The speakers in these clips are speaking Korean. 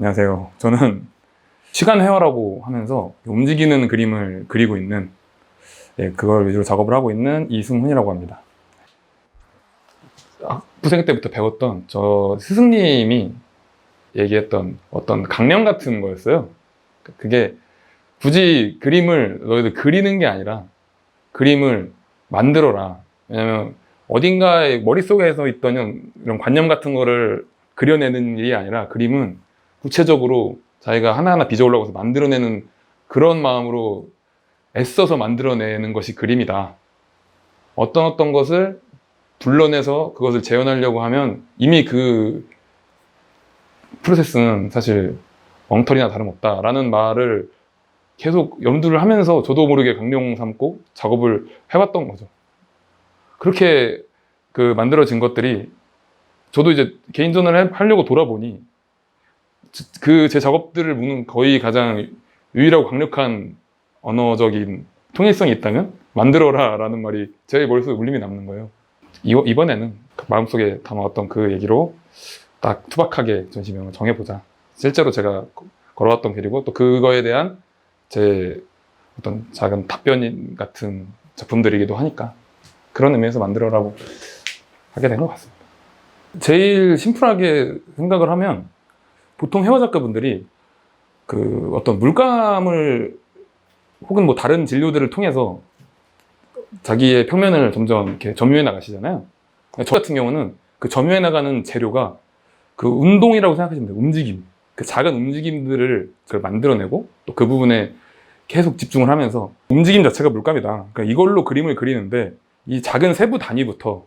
안녕하세요. 저는 시간 회화라고 하면서 움직이는 그림을 그리고 있는, 그걸 위주로 작업을 하고 있는 이승훈이라고 합니다. 학부생 때부터 배웠던 저 스승님이 얘기했던 어떤 강령 같은 거였어요. 그게 굳이 그림을 너희들 그리는 게 아니라 그림을 만들어라. 왜냐면 어딘가에 머릿속에서 있던 이런 관념 같은 거를 그려내는 일이 아니라 그림은 구체적으로 자기가 하나하나 빚어 올라가서 만들어내는 그런 마음으로 애써서 만들어내는 것이 그림이다. 어떤 것을 불러내서 그것을 재현하려고 하면 이미 그 프로세스는 사실 엉터리나 다름없다라는 말을 계속 염두를 하면서 저도 모르게 강령 삼고 작업을 해왔던 거죠. 그렇게 만들어진 것들이 저도 이제 개인전을 하려고 돌아보니 제 작업들을 묻는 거의 가장 유일하고 강력한 언어적인 통일성이 있다면 만들어라 라는 말이 제 머릿속에 울림이 남는 거예요. 이번에는 마음속에 담아왔던 그 얘기로 딱 투박하게 전시명을 정해보자. 실제로 제가 걸어왔던 길이고 또 그거에 대한 제 어떤 작은 답변 같은 작품들이기도 하니까 그런 의미에서 만들어라고 하게 된 것 같습니다. 제일 심플하게 생각을 하면 보통 회화 작가분들이 어떤 물감을 혹은 뭐 다른 진료들을 통해서 자기의 평면을 점점 이렇게 점유해 나가시잖아요. 저 같은 경우는 그 점유해 나가는 재료가 그 운동이라고 생각하시면 돼요. 움직임. 그 작은 움직임들을 만들어내고 또 그 부분에 계속 집중을 하면서 움직임 자체가 물감이다. 그러니까 이걸로 그림을 그리는데 이 작은 세부 단위부터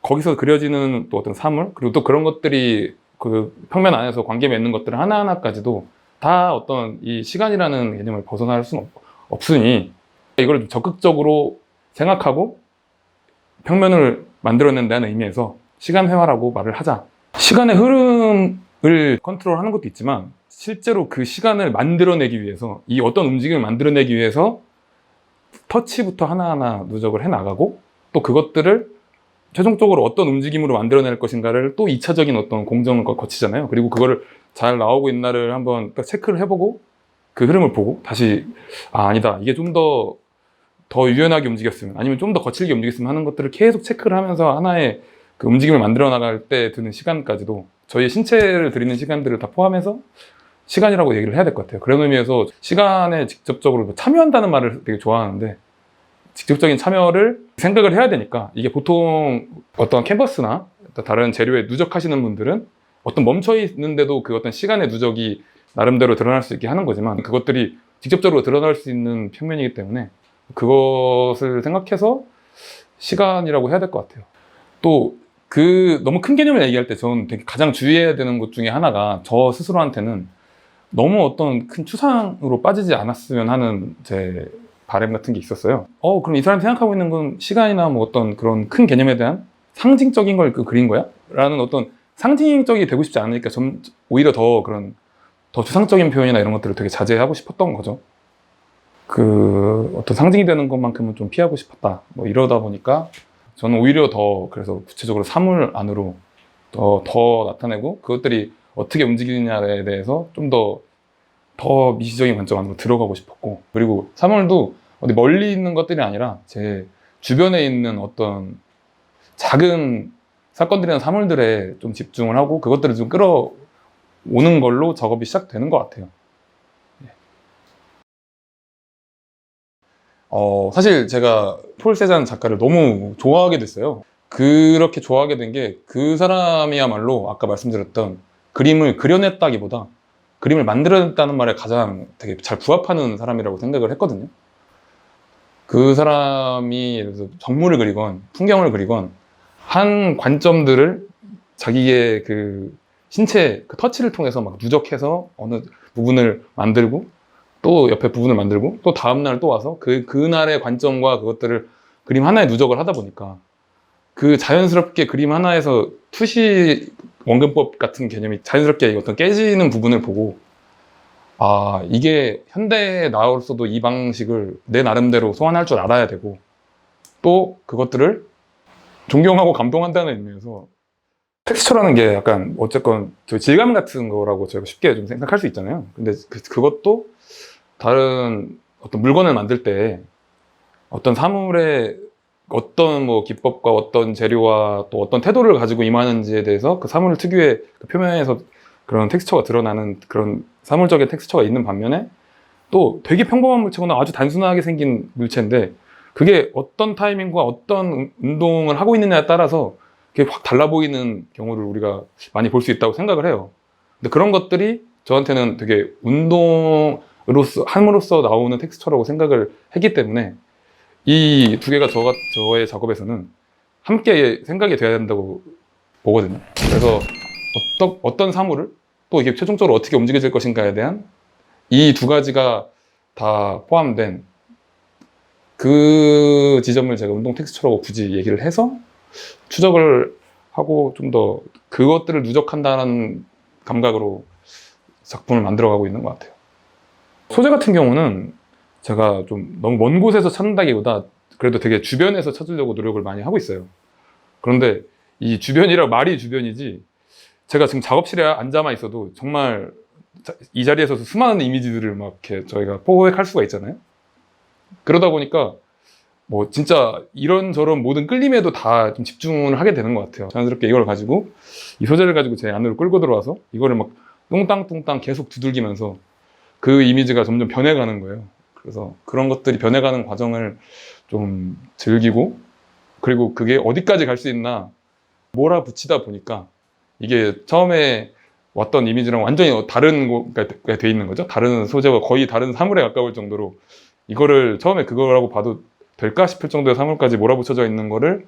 거기서 그려지는 또 어떤 사물 그리고 또 그런 것들이 그 평면 안에서 관계 맺는 것들 하나하나까지도 다 어떤 이 시간이라는 개념을 벗어날 수는 없으니 이걸 좀 적극적으로 생각하고 평면을 만들어낸다는 의미에서 시간 회화라고 말을 하자. 시간의 흐름을 컨트롤하는 것도 있지만 실제로 그 시간을 만들어내기 위해서 이 어떤 움직임을 만들어내기 위해서 터치부터 하나하나 누적을 해나가고 또 그것들을 최종적으로 어떤 움직임으로 만들어낼 것인가를 또 2차적인 어떤 공정을 거치잖아요. 그리고 그거를 잘 나오고 있나를 한번 딱 체크를 해보고 그 흐름을 보고 다시 아니다. 이게 좀 더 유연하게 움직였으면 아니면 좀 더 거칠게 움직였으면 하는 것들을 계속 체크를 하면서 하나의 그 움직임을 만들어 나갈 때 드는 시간까지도 저희 신체를 들이는 시간들을 다 포함해서 시간이라고 얘기를 해야 될 것 같아요. 그런 의미에서 시간에 직접적으로 참여한다는 말을 되게 좋아하는데 직접적인 참여를 생각을 해야 되니까 이게 보통 어떤 캔버스나 다른 재료에 누적하시는 분들은 어떤 멈춰 있는데도 그 어떤 시간의 누적이 나름대로 드러날 수 있게 하는 거지만 그것들이 직접적으로 드러날 수 있는 평면이기 때문에 그것을 생각해서 시간이라고 해야 될 것 같아요. 또 너무 큰 개념을 얘기할 때 저는 되게 가장 주의해야 되는 것 중에 하나가 저 스스로한테는 너무 어떤 큰 추상으로 빠지지 않았으면 하는 제 바람 같은 게 있었어요. 그럼 이 사람이 생각하고 있는 건 시간이나 뭐 어떤 그런 큰 개념에 대한 상징적인 걸 그린 거야? 라는 어떤 상징적이 되고 싶지 않으니까 오히려 더 추상적인 표현이나 이런 것들을 되게 자제하고 싶었던 거죠. 어떤 상징이 되는 것만큼은 좀 피하고 싶었다. 뭐 이러다 보니까 저는 오히려 그래서 구체적으로 사물 안으로 더 나타내고 그것들이 어떻게 움직이느냐에 대해서 좀 더 미시적인 관점 안으로 들어가고 싶었고 그리고 사물도 어디 멀리 있는 것들이 아니라 제 주변에 있는 어떤 작은 사건들이나 사물들에 좀 집중을 하고 그것들을 좀 끌어오는 걸로 작업이 시작되는 것 같아요. 사실 제가 폴 세잔 작가를 너무 좋아하게 됐어요. 그렇게 좋아하게 된 게 그 사람이야말로 아까 말씀드렸던 그림을 그려냈다기보다 그림을 만들어냈다는 말에 가장 되게 잘 부합하는 사람이라고 생각을 했거든요. 그 사람이 예를 들어서 정물을 그리건 풍경을 그리건 한 관점들을 자기의 신체 터치를 통해서 막 누적해서 어느 부분을 만들고 또 옆에 부분을 만들고 또 다음날 또 와서 그날의 관점과 그것들을 그림 하나에 누적을 하다 보니까 자연스럽게 그림 하나에서 투시 원근법 같은 개념이 자연스럽게 어떤 깨지는 부분을 보고 이게 현대에 나올수도 이 방식을 내 나름대로 소환할 줄 알아야 되고 또 그것들을 존경하고 감동한다는 의미에서 텍스처라는 게 약간 어쨌건 저 질감 같은 거라고 저희가 쉽게 좀 생각할 수 있잖아요. 근데 그것도 다른 어떤 물건을 만들 때 어떤 사물의 어떤 뭐 기법과 어떤 재료와 또 어떤 태도를 가지고 임하는지에 대해서 그 사물 특유의 그 표면에서 그런 텍스처가 드러나는 그런 사물적인 텍스처가 있는 반면에 또 되게 평범한 물체거나 아주 단순하게 생긴 물체인데 그게 어떤 타이밍과 어떤 운동을 하고 있느냐에 따라서 그게 확 달라 보이는 경우를 우리가 많이 볼 수 있다고 생각을 해요. 근데 그런 것들이 저한테는 되게 운동으로서 함으로써 나오는 텍스처라고 생각을 했기 때문에 이 두 개가 저의 작업에서는 함께 생각이 돼야 된다고 보거든요. 그래서 어떤 사물을 또 이게 최종적으로 어떻게 움직여질 것인가에 대한 이 두 가지가 다 포함된 그 지점을 제가 운동 텍스처라고 굳이 얘기를 해서 추적을 하고 좀 더 그것들을 누적한다는 감각으로 작품을 만들어가고 있는 것 같아요. 소재 같은 경우는 제가 좀 너무 먼 곳에서 찾는다기보다 그래도 되게 주변에서 찾으려고 노력을 많이 하고 있어요. 그런데 이 주변이라 말이 주변이지 제가 지금 작업실에 앉아만 있어도 정말 이 자리에서 수많은 이미지들을 막 이렇게 저희가 포획할 수가 있잖아요. 그러다 보니까 뭐 진짜 이런저런 모든 끌림에도 다 좀 집중을 하게 되는 것 같아요. 자연스럽게 이걸 가지고 이 소재를 가지고 제 안으로 끌고 들어와서 이거를 막 뚱땅뚱땅 계속 두들기면서 그 이미지가 점점 변해가는 거예요. 그래서 그런 것들이 변해가는 과정을 좀 즐기고 그리고 그게 어디까지 갈 수 있나 몰아붙이다 보니까 이게 처음에 왔던 이미지랑 완전히 다른 거가 돼 있는 거죠. 다른 소재와 거의 다른 사물에 가까울 정도로 이거를 처음에 그거라고 봐도 될까 싶을 정도의 사물까지 몰아붙여져 있는 거를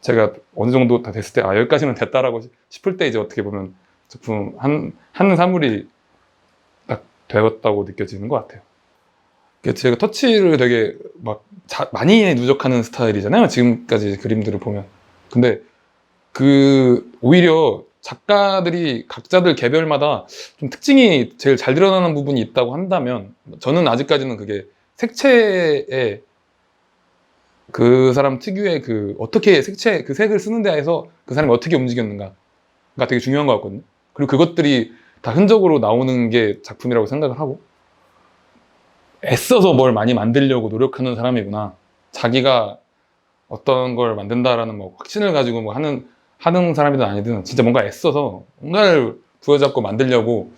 제가 어느 정도 다 됐을 때 아 여기까지는 됐다라고 싶을 때 이제 어떻게 보면 작품 한 사물이 딱 되었다고 느껴지는 것 같아요. 제가 터치를 되게 막 많이 누적하는 스타일이잖아요. 지금까지 그림들을 보면. 근데 그 오히려 작가들이 각자들 개별마다 좀 특징이 제일 잘 드러나는 부분이 있다고 한다면 저는 아직까지는 그게 색채에 그 사람 특유의 그 어떻게 색채 그 색을 쓰는 데에서 그 사람이 어떻게 움직였는가가 되게 중요한 것 같거든요. 그리고 그것들이 다 흔적으로 나오는 게 작품이라고 생각을 하고 애써서 뭘 많이 만들려고 노력하는 사람이구나. 자기가 어떤 걸 만든다라는 뭐 확신을 가지고 뭐 하는 사람이든 아니든 진짜 뭔가 애써서 뭔가를 부여잡고 만들려고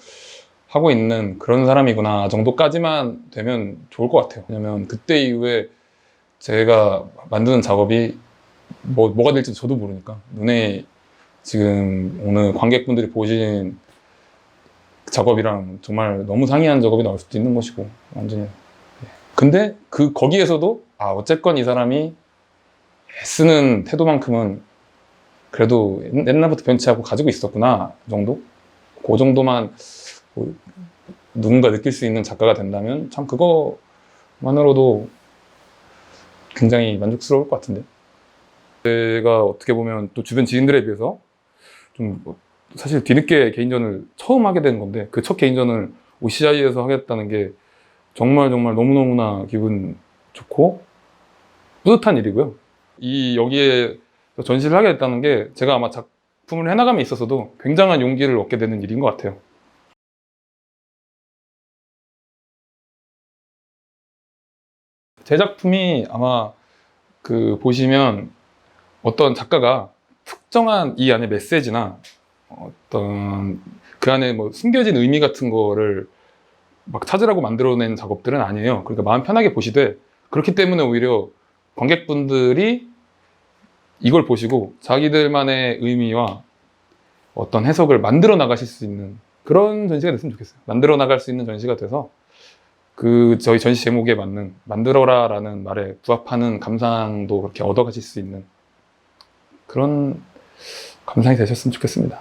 하고 있는 그런 사람이구나 정도까지만 되면 좋을 것 같아요. 왜냐면 그때 이후에 제가 만드는 작업이 뭐가 될지 저도 모르니까 눈에 지금 오늘 관객분들이 보신 작업이랑 정말 너무 상이한 작업이 나올 수도 있는 것이고 완전히. 근데 거기에서도 아 어쨌건 이 사람이 애쓰는 태도만큼은 그래도 옛날부터 변치 않고 가지고 있었구나 정도? 그 정도만 뭐 누군가 느낄 수 있는 작가가 된다면 참 그거만으로도 굉장히 만족스러울 것 같은데. 제가 어떻게 보면 또 주변 지인들에 비해서 좀 사실 뒤늦게 개인전을 처음 하게 된 건데 그 첫 개인전을 OCI에서 하겠다는 게 정말 너무너무나 기분 좋고 뿌듯한 일이고요. 여기에 전시를 하게 됐다는 게 제가 아마 작품을 해나감에 있어서도 굉장한 용기를 얻게 되는 일인 것 같아요. 제 작품이 아마 보시면 어떤 작가가 특정한 이 안에 메시지나 어떤 그 안에 뭐 숨겨진 의미 같은 거를 막 찾으라고 만들어낸 작업들은 아니에요. 그러니까 마음 편하게 보시되 그렇기 때문에 오히려 관객분들이 이걸 보시고 자기들만의 의미와 어떤 해석을 만들어 나가실 수 있는 그런 전시가 됐으면 좋겠어요. 만들어 나갈 수 있는 전시가 돼서 저희 전시 제목에 맞는 만들어라 라는 말에 부합하는 감상도 그렇게 얻어가실 수 있는 그런 감상이 되셨으면 좋겠습니다.